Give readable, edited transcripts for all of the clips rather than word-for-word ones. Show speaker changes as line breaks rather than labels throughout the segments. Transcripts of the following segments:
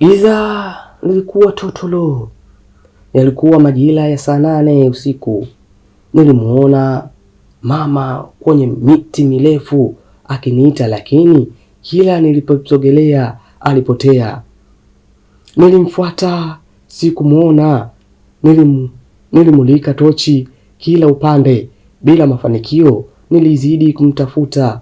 Giza lilikuwa totolo. Yalikuwa majira ya saa 8 usiku. Nilimuona mama kwenye miti mirefu akiniita, lakini kila niliposogelea alipotea. Nilimfuata, sikumuona. Nilimulika tochi kila upande bila mafanikio. Nilizidi kumtafuta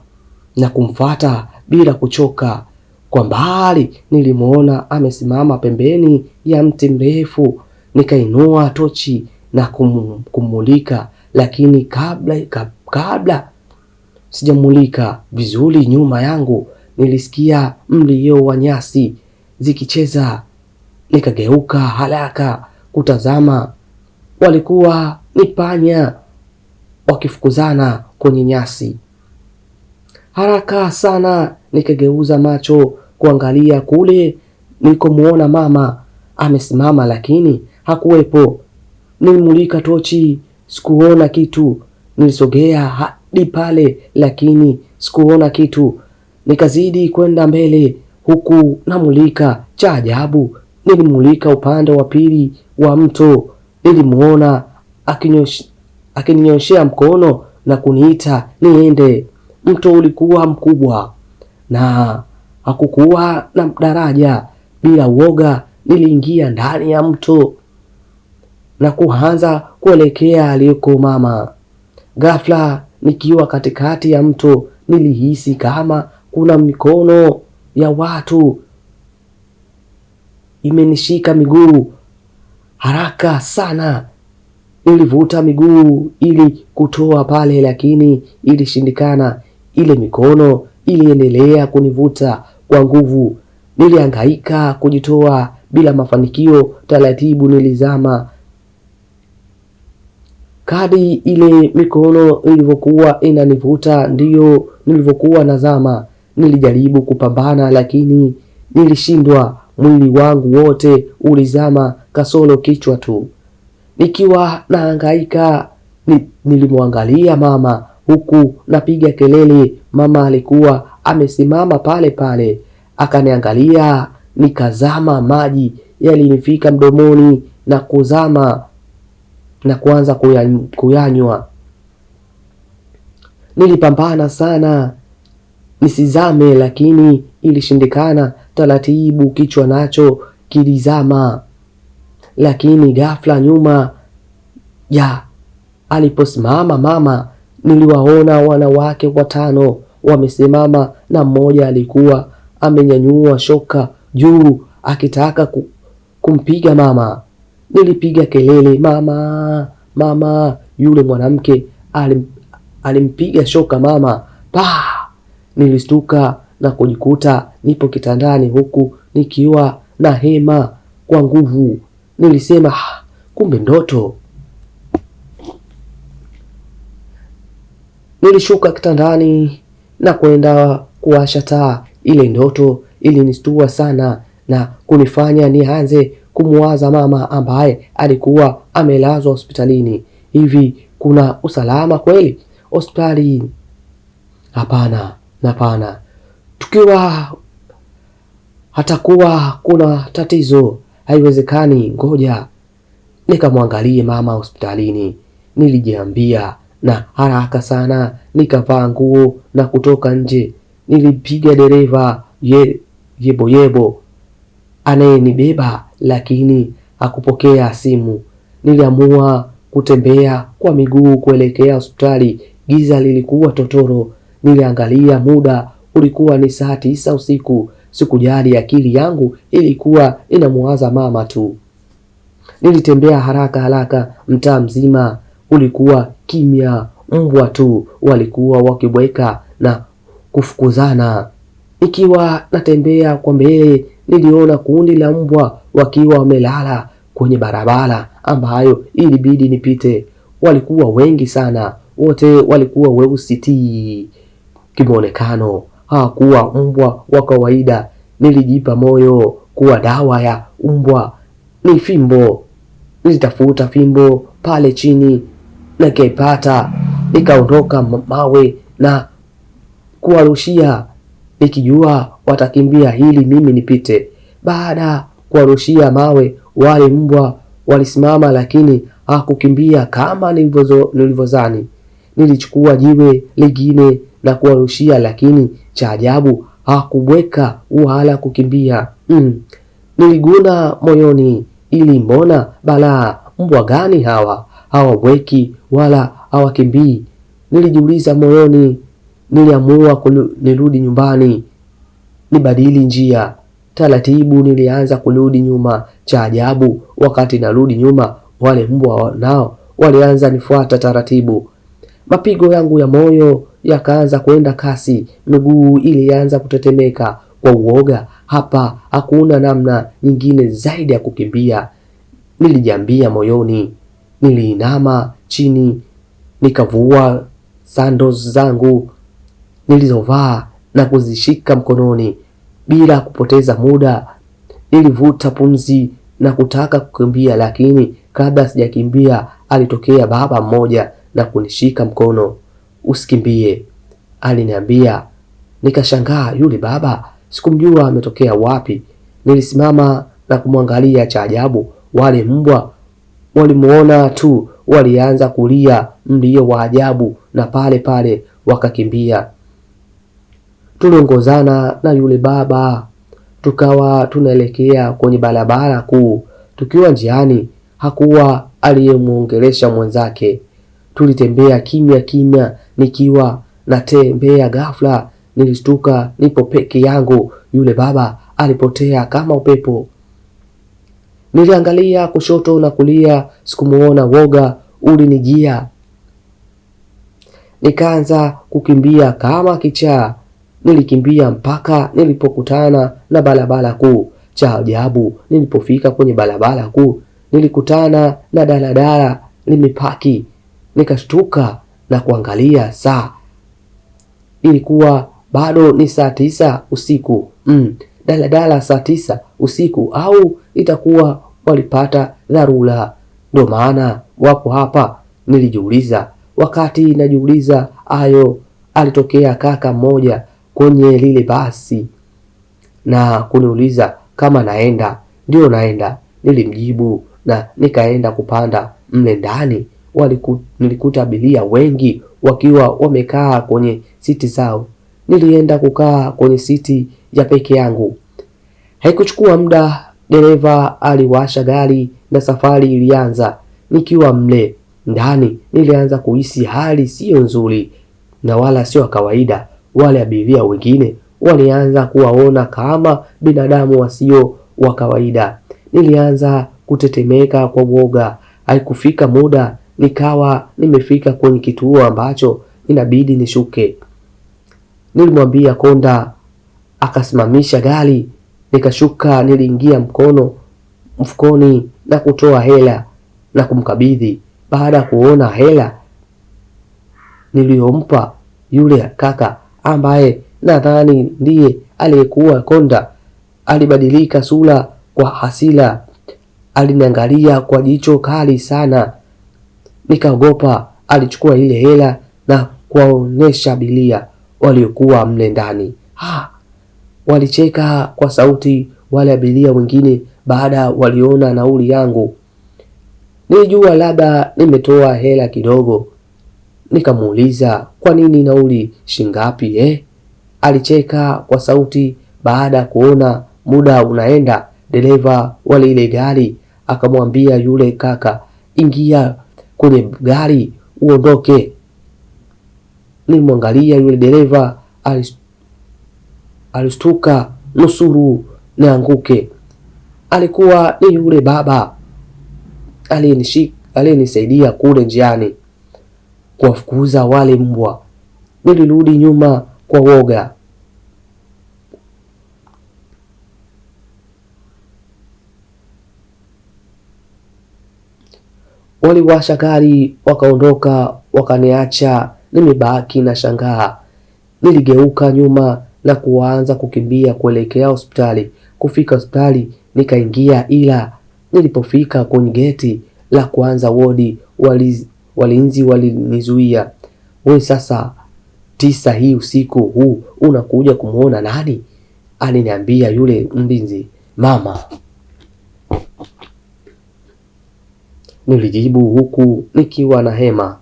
na kumfuata bila kuchoka. Kwa mbali nilimuona amesimama pembeni ya mti mrefu. Nikainua tochi na kumulika, lakini kabla sijamulika vizuri, nyuma yangu nilisikia mlio wa nyasi zikicheza. Nikageuka haraka kutazama. Walikuwa ni panya wakifukuzana kwenye nyasi. Haraka sana nikageuza macho kuangalia kule nilikomuona mama amesimama, lakini hakuwepo. Nilimulika tochi, sikuona kitu. Nilisogea hadi pale, lakini sikuona kitu. Nikazidi kwenda mbele huku namulika. Cha ajabu, nilimulika upande wa pili wa mto. Nilimuona akininyoshea mkono na kuniita niende. Mto ulikuwa mkubwa na hakukuwa na daraja. Bila uoga niliingia ndani ya mto na kuanza kuelekea aliko mama. Ghafla nikiwa katikati ya mto nilihisi kama kuna mikono ya watu imenishika miguu. Haraka sana nilivuta miguu ili kutoa pale, lakini ilishindikana. Ile mikono iliendelea kunivuta kwa nguvu. Nilihangaika kujitoa bila mafanikio. Taratibu nilizama. Kadri ile mikono ilivyokuwa inanivuta ndiyo nilivyokuwa nazama. Nilijaribu kupambana, lakini nilishindwa. Mwili wangu wote ulizama kasoro kichwa tu. Nikiwa nahangaika nilimwangalia mama huku napiga kelele. Mama alikuwa amesimama pale pale akaniangalia. Nikazama, maji yalinifika mdomoni na kuzama na kuanza kuyanywa. Nilipambana sana nisizame, lakini ilishindikana. Taratibu kichwa nacho kilizama, lakini ghafla nyuma ya aliposimama mama niliwaona wanawake 5 wamesimama, na mmoja alikuwa amenyanyua shoka juu akitaka kumpiga mama. Nilipiga kelele, mama, mama. Yule mwanamke alimpiga shoka mama. Nilistuka na kujikuta nipo kitandani huku nikiwa na hema kwa nguvu. Nilisema kumbe ndoto. Nilishuka kitandani na kwenda kuwasha taa. Ile ndoto ilinistua sana na kunifanya nianze kumwaza mama ambaye alikuwa amelazwa hospitalini. Hivi kuna usalama kweli hospitali? Hapana. Tukiwa hatakuwa kuna tatizo, haiwezekani. Ngoja nikamwangalie mama hospitalini, nilijiambia, na haraka sana nikavaa nguo na kutoka nje. Nilipiga dereva yebo anayenibeba, lakini hakupokea simu. Niliamua kutembea kwa miguu kuelekea hospitali. Giza lilikuwa totoro. Niliangalia muda, ulikuwa ni saa 9 usiku. Sikujali, akili yangu ilikuwa inamuwaza mama tu. Nilitembea haraka. Mtaa mzima ulikuwa kimya. Mbwa tu walikuwa wakibweka na kufukuzana. Ikiwa natembea kwa mbele, niliona kundi la mbwa wakiwa wamelala kwenye barabara ambayo ilibidi nipite. Walikuwa wengi sana, wote walikuwa weusi kimonekano. Hawakuwa mbwa wa kawaida. Nilijipa moyo kuwa dawa ya mbwa ni fimbo. Nilitafuta fimbo pale chini na nikaipata. Nikaondoka mawe na kuwarushia nikijua watakimbia ili mimi nipite. Baada kuwarushia mawe wale mbwa walisimama, lakini hakukimbia kama nilivyozani. Nilichukua jiwe lingine na kuwarushia, lakini cha ajabu hakubweka wala kukimbia. Niliguna moyoni, ili mbona balaa, mbwa gani hawa? Hawabweki wala hawakimbii. Nilijiuliza moyoni. Niliamua nirudi nyumbani, nibadili njia. Taratibu nilianza kurudi nyuma. Cha ajabu, wakati narudi nyuma, wale mbwa nao walianza nifuata taratibu. Mapigo yangu ya moyo yakaanza kwenda kasi, miguu ilianza kutetemeka kwa uoga. Hapa hakuna namna nyingine zaidi ya kukimbia, nilijiambia moyoni. Niliinama chini, nikavua sandals zangu nilizovaa na kuzishika mkononi. Bila kupoteza muda, nilivuta pumzi na kutaka kukimbia, lakini kabla sijakimbia alitokea baba mmoja na kunishika mkono. Usikimbie, aliniambia. Nikashangaa, yule baba sikumjua ametokea wapi. Nilisimama na kumwangalia. Cha ajabu, wale mbwa walimuona tu walianza kulia mlio wa ajabu na pale pale wakakimbia. Tuliongozana na yule baba tukawa tunaelekea kwenye barabara kuu. Tukiwa njiani, hakuwa aliyemuongelesha mwenzake. Tulitembea kimya kimya. Nikiwa natembea, ghafla nilishtuka nipo peke yangu. Yule baba alipotea kama upepo. Niliangalia kushoto na kulia, sikumuona. Woga ulinijia, nikaanza kukimbia kama kichaa. Nilikimbia mpaka nilipokutana na barabara kuu. Cha ajabu, nilipofika kwenye barabara kuu nilikutana na daladala limepaki. Nikashtuka na kuangalia saa. Ilikuwa bado ni saa 9 usiku. Daladala saa 9 usiku, au itakuwa walipata dharura ndio maana wapo hapa? Nilijiuliza. Wakati najiuliza hayo, alitokea kaka mmoja kwenye lile basi na kuniuliza kama naenda. Ndio naenda, nilimjibu na nikaenda kupanda mle ndani. Nilikuta abiria wengi wakiwa wamekaa kwenye siti zao. Nilienda kukaa kwenye siti ya peke yangu. Haikuchukua muda, dereva aliwasha gari na safari ilianza. Nikiwa mle ndani nilianza kuhisi hali sio nzuri na wala sio kawaida. Wale abiria wengine walianza kuwaona kama binadamu wasio wa kawaida. Nilianza kutetemeka kwa woga. Haikufika muda nikawa nimefika kwenye kituo ambacho inabidi nishuke. Nilimwambia konda, akasimamisha gari. Nikashuka. Niliingia mkono mfukoni na kutoa hela na kumkabidhi. Baada ya kuona hela niliyompa yule kaka ambaye nadhani ndiye aliyekuwa konda, alibadilika sura kwa hasira. Aliniangalia kwa jicho kali sana. Nikaogopa. Alichukua ile hela na kuwaonesha abiria waliokuwa mle ndani. Walicheka kwa sauti wale abiria wengine baada waliona nauli yangu. Nilijua labda nimetoa hela kidogo. Nikamuuliza, kwa nini nauli shingapi? Alicheka kwa sauti. Baada kuona muda unaenda, dereva wale ile gari akamwambia yule kaka, ingia kwenye gari uondoke. Nilimwangalia yule dereva, alistuka nusuru nianguke. Alikuwa ni yule baba aliyenisaidia kule njiani kuwafukuza wale mbwa. Nilirudi nyuma kwa woga. Waliwasha gari wakaondoka, wakaniacha nimebaki na shangaa. Niligeuka nyuma na kuanza kukimbia kuelekea hospitali. Kufika hospitali nikaingia, ila nilipofika kwenye geti la kwanza wodi, walinzi walinizuia. Wewe sasa 9 hii usiku huu unakuja kumuona nani? Aliniambia yule mlinzi. Mama, nilijibu huku nikiwa na hema.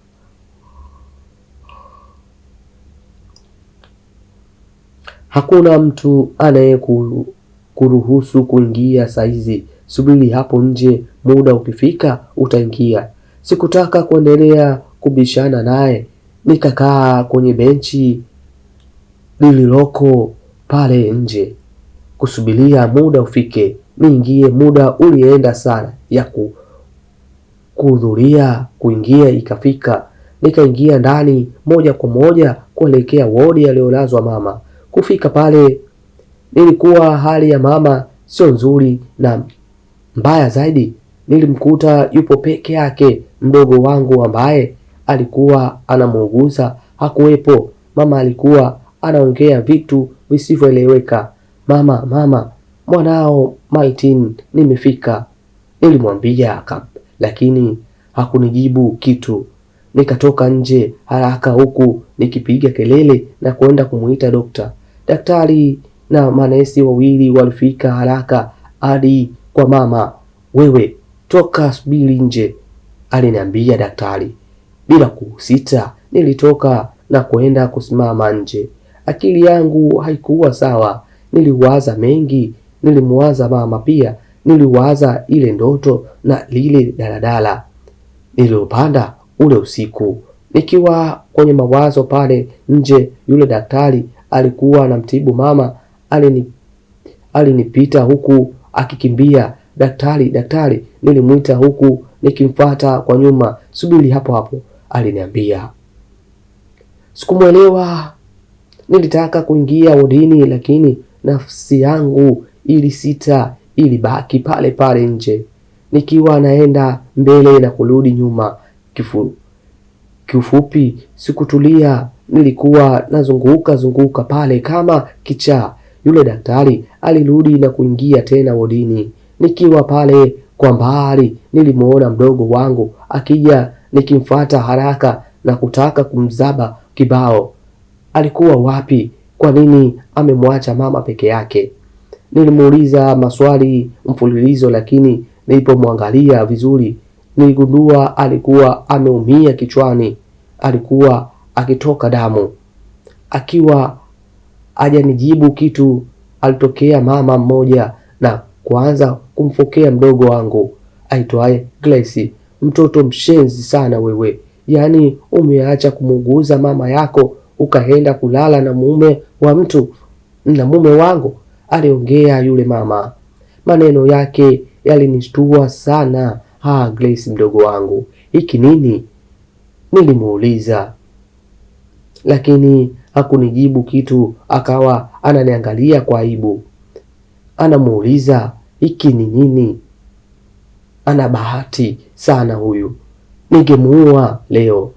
Hakuna mtu anayekuruhusu kuingia saizi. Subiri hapo nje, muda ukifika utaingia. Sikutaka kuendelea kubishana naye, nikakaa kwenye benchi lililoko pale nje kusubiria muda ufike niingie. Muda ulienda sana ya kuhudhuria kuingia ikafika, nikaingia ndani moja kwa moja kuelekea wodi aliyolazwa mama. Kufika pale nilikuwa hali ya mama sio nzuri, na mbaya zaidi nilimkuta yupo peke yake. Mdogo wangu ambaye alikuwa anamuuguza hakuwepo. Mama alikuwa anaongea vitu visivyoeleweka. Mama, mwanao Martin nimefika, nilimwambia lakini hakunijibu kitu. Nikatoka nje haraka huku nikipiga kelele na kwenda kumuita dokta. Daktari na manesi wawili walifika haraka hadi kwa mama. Wewe toka, subiri nje, aliniambia daktari. Bila kusita nilitoka na kwenda kusimama nje. Akili yangu haikuwa sawa, niliwaza mengi. Nilimwaza mama, pia niliwaza ile ndoto na lile daladala nililopanda ule usiku. Nikiwa kwenye mawazo pale nje, yule daktari alikuwa anamtibu mama alinipita huku akikimbia. Daktari, nilimwita huku nikimfuata kwa nyuma. Subiri hapo, aliniambia. Sikumwelewa. Nilitaka kuingia wodini, lakini nafsi yangu ilisita, ilibaki pale pale nje. Nikiwa naenda mbele na kurudi nyuma. Kiufupi sikutulia, nilikuwa nazunguka pale kama kichaa. Yule daktari alirudi na kuingia tena wodini. Nikiwa pale kwa mbali nilimuona mdogo wangu akija, nikimfuata haraka na kutaka kumzaba kibao. Alikuwa wapi? Kwa nini amemwacha mama peke yake? Nilimuuliza maswali mfululizo, lakini nilipomwangalia vizuri niligundua alikuwa ameumia kichwani. Alikuwa akitoka damu. Akiwa hajanijibu kitu, alitokea mama mmoja na kuanza kumfokea mdogo wangu aitwaye Grace. Mtoto mshenzi sana wewe, yaani umeacha kumuuguza mama yako ukaenda kulala na mume wa mtu. Na mume wangu, aliongea yule mama. Maneno yake yalinishtua sana. Grace mdogo wangu, hiki nini? Nilimuuliza, lakini hakunijibu kitu. Akawa ananiangalia kwa aibu. Anamuuliza, hiki ni nini? Ana bahati sana huyu, ningemuua leo.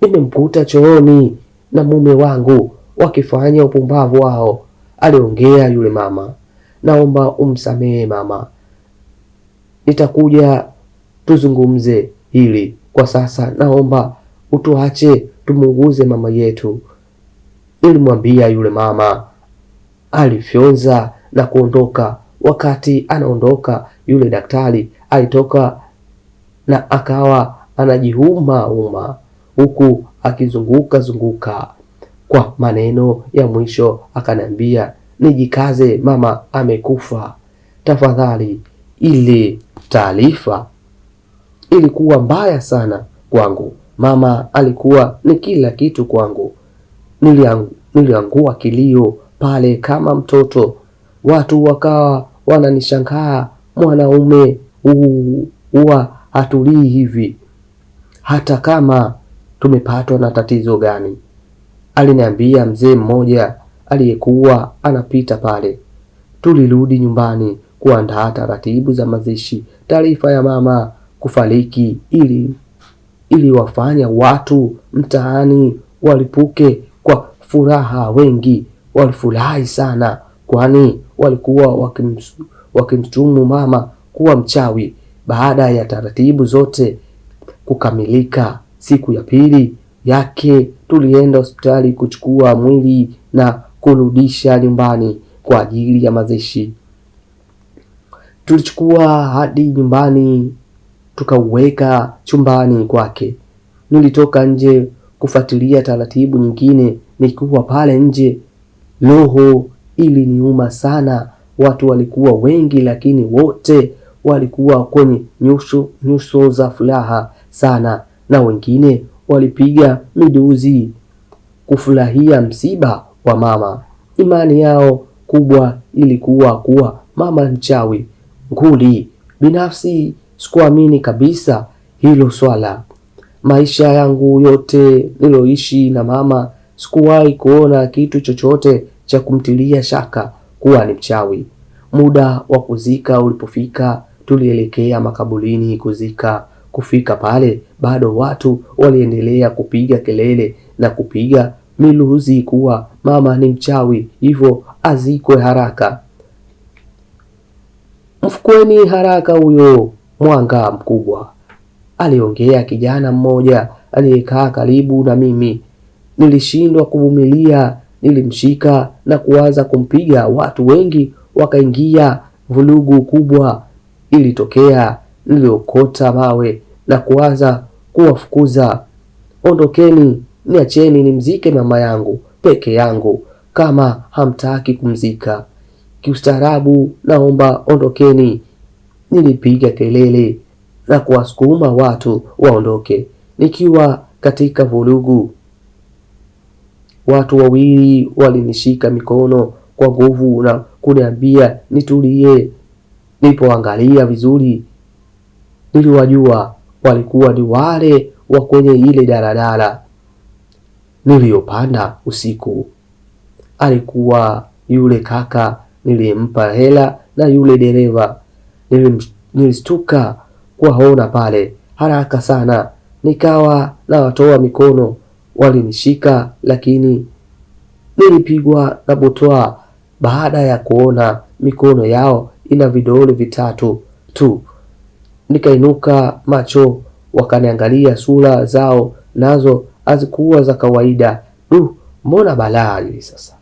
Nimemkuta chooni na mume wangu wakifanya upumbavu wao, aliongea yule mama. Naomba umsamehe mama, nitakuja tuzungumze hili. Kwa sasa naomba utuache tumuuguze mama yetu, nilimwambia yule mama. Alifyonza na kuondoka. Wakati anaondoka, yule daktari alitoka na akawa anajiuma huku akizunguka. Kwa maneno ya mwisho akaniambia, nijikaze, mama amekufa tafadhali. Ile taarifa ilikuwa mbaya sana kwangu. Mama alikuwa ni kila kitu kwangu. Niliangua kilio pale kama mtoto. Watu wakawa wananishangaa, mwanaume huwa hatulii hivi hata kama tumepatwa na tatizo gani, aliniambia mzee mmoja aliyekuwa anapita pale. Tulirudi nyumbani kuandaa taratibu za mazishi. Taarifa ya mama kufariki ili wafanya watu mtaani walipuke kwa furaha. Wengi walifurahi sana, kwani walikuwa wakimtumu mama kuwa mchawi. Baada ya taratibu zote kukamilika, siku ya pili yake tulienda hospitali kuchukua mwili na kurudisha nyumbani kwa ajili ya mazishi. Tulichukua hadi nyumbani tukauweka chumbani kwake. Nilitoka nje kufuatilia taratibu nyingine. Nikiwa pale nje, roho iliniuma sana. Watu walikuwa wengi, lakini wote walikuwa kwenye nyuso za furaha sana, na wengine walipiga miduzi kufurahia msiba wa mama. Imani yao kubwa ilikuwa kuwa mama mchawi nguli. Binafsi sikuamini kabisa hilo swala. Maisha yangu yote niloishi na mama sikuwahi kuona kitu chochote cha kumtilia shaka kuwa ni mchawi. Muda wa kuzika ulipofika, tulielekea makaburini kuzika. Kufika pale, bado watu waliendelea kupiga kelele na kupiga miluzi kuwa mama ni mchawi, hivyo azikwe haraka. Mfukweni haraka huyo mwanga mkubwa, aliongea kijana mmoja aliyekaa karibu na mimi. Nilishindwa kuvumilia, nilimshika na kuanza kumpiga. Watu wengi wakaingia, vurugu kubwa ilitokea. Niliokota mawe na kuanza kuwafukuza. Ondokeni, niacheni nimzike mama yangu peke yangu, kama hamtaki kumzika kiustaarabu, naomba ondokeni. Nilipiga kelele na kuwasukuma watu waondoke. Nikiwa katika vurugu, watu wawili walinishika mikono kwa nguvu na kuniambia nitulie. Nilipoangalia vizuri, niliwajua walikuwa ni wale wa kwenye ile daladala niliyopanda usiku. Alikuwa yule kaka nilimpa hela na yule dereva. Nilistuka kuwaona pale haraka sana, nikawa na watoa mikono. Walinishika lakini nilipigwa na butwaa. Baada ya kuona mikono yao ina vidole vitatu tu, nikainuka macho, wakaniangalia. Sura zao nazo hazikuwa za kawaida. Mbona balaa hili sasa?